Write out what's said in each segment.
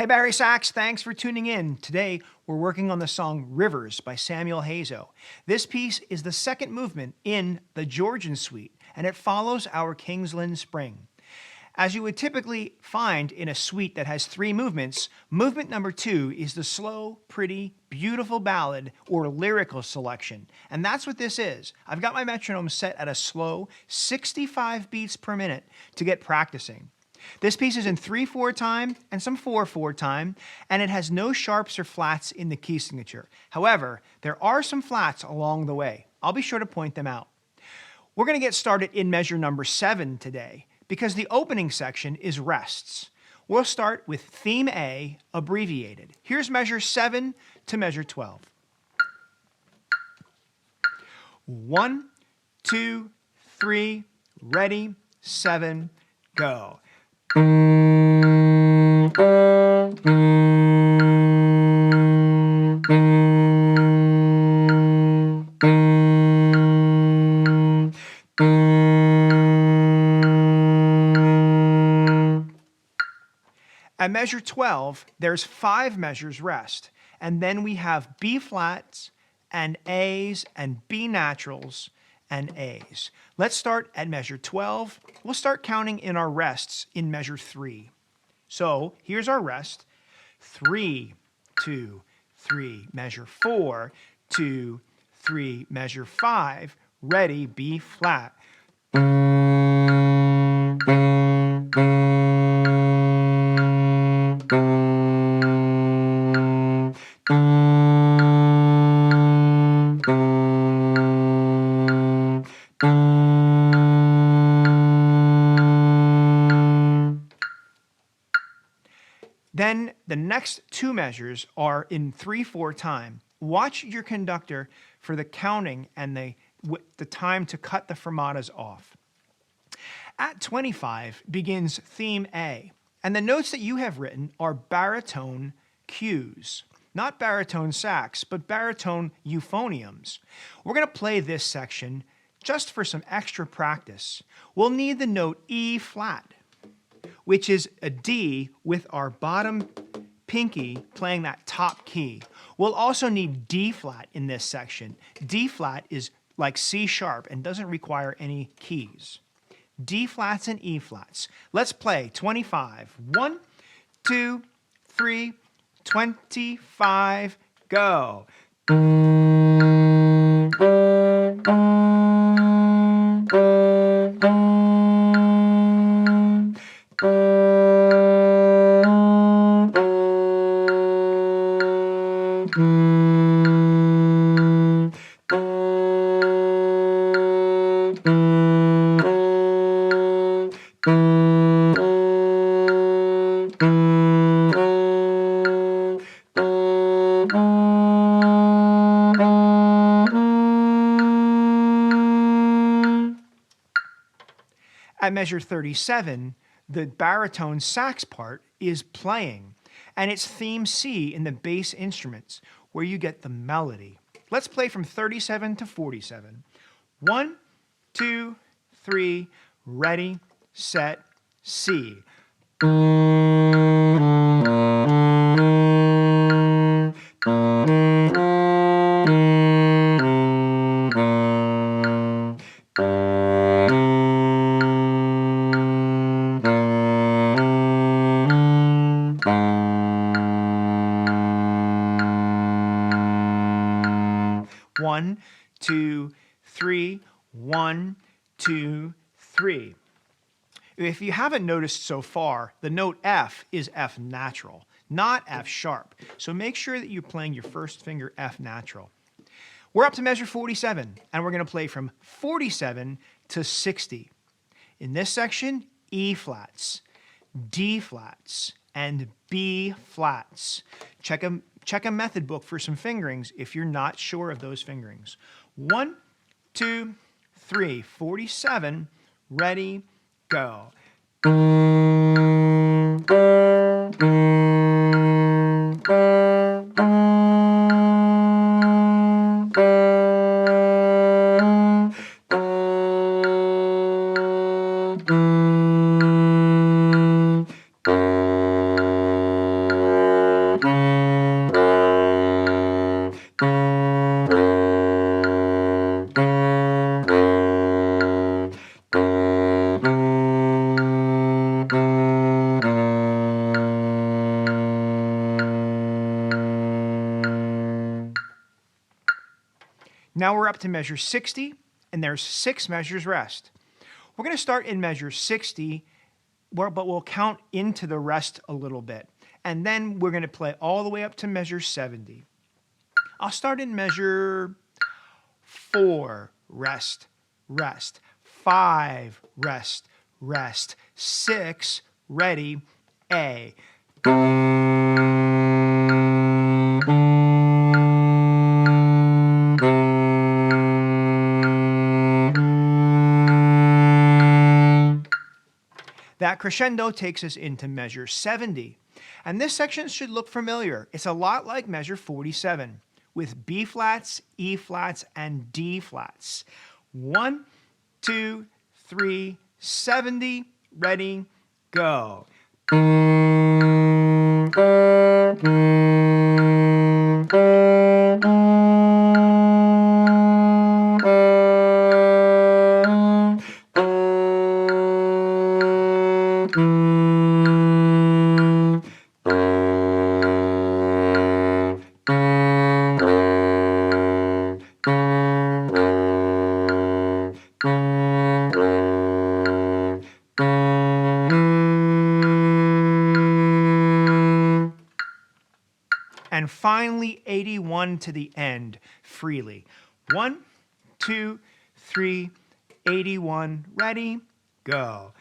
Hey Barry Sax, thanks for tuning in. Today we're working on the song Rivers by Samuel Hazo. This piece is the second movement in the Georgian Suite, and it follows our King's Lynn Spring. As you would typically find in a suite that has three movements, movement number 2 is the slow, pretty, beautiful ballad or lyrical selection. And that's what this is. I've got my metronome set at a slow 65 beats per minute to get practicing. This piece is in 3/4 time and some 4/4 time, and it has no sharps or flats in the key signature. However, there are some flats along the way. I'll be sure to point them out. We're going to get started in measure number 7 today, because the opening section is rests. We'll start with theme A, abbreviated. Here's measure 7 to measure 12. 1, 2, 3, ready, 7, go. At measure 12, there's 5 measures rest, and then we have B flats and A's and B naturals and A's. Let's start at measure 12. We'll start counting in our rests in measure 3. So here's our rest. 3, 2, 3, measure 4, 2, 3, measure 5, ready, B flat. Then the next 2 measures are in 3/4 time. Watch your conductor for the counting and the time to cut the fermatas off. At 25 begins theme A, and the notes that you have written are baritone cues. Not baritone sax, but baritone euphoniums. We're going to play this section just for some extra practice. We'll need the note E flat, which is a D with our bottom pinky playing that top key. We'll also need D flat in this section. D flat is like C sharp and doesn't require any keys. D flats and E flats. Let's play 25. 1, 2, 3, 25, go. At measure 37, the baritone sax part is playing, and it's theme C in the bass instruments, where you get the melody. Let's play from 37 to 47. 1, 2, 3, ready, set, C. 1, 2, 3, 1, 2, 3. If you haven't noticed so far, the note F is F natural, not F sharp. So make sure that you're playing your first finger F natural. We're up to measure 47, and we're going to play from 47 to 60. In this section, E flats, D flats, and B flats. Check a method book for some fingerings if you're not sure of those fingerings. 1, 2, 3, 47, ready, go. 1, Now we're up to measure 60, and there's 6 measures rest. We're going to start in measure 60, but we'll count into the rest a little bit. And then we're going to play all the way up to measure 70. I'll start in measure 4, rest, rest. 5, rest, rest. 6, ready, A. That crescendo takes us into measure 70. And this section should look familiar. It's a lot like measure 47 with B flats, E flats, and D flats. 1, 2, 3, 70, ready, go. And finally, 81 to the end, freely. 1, 2, 3, 81, ready, go.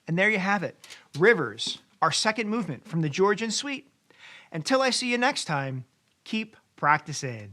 And there you have it, Rivers, our second movement from the Georgian Suite. Until I see you next time, keep practicing.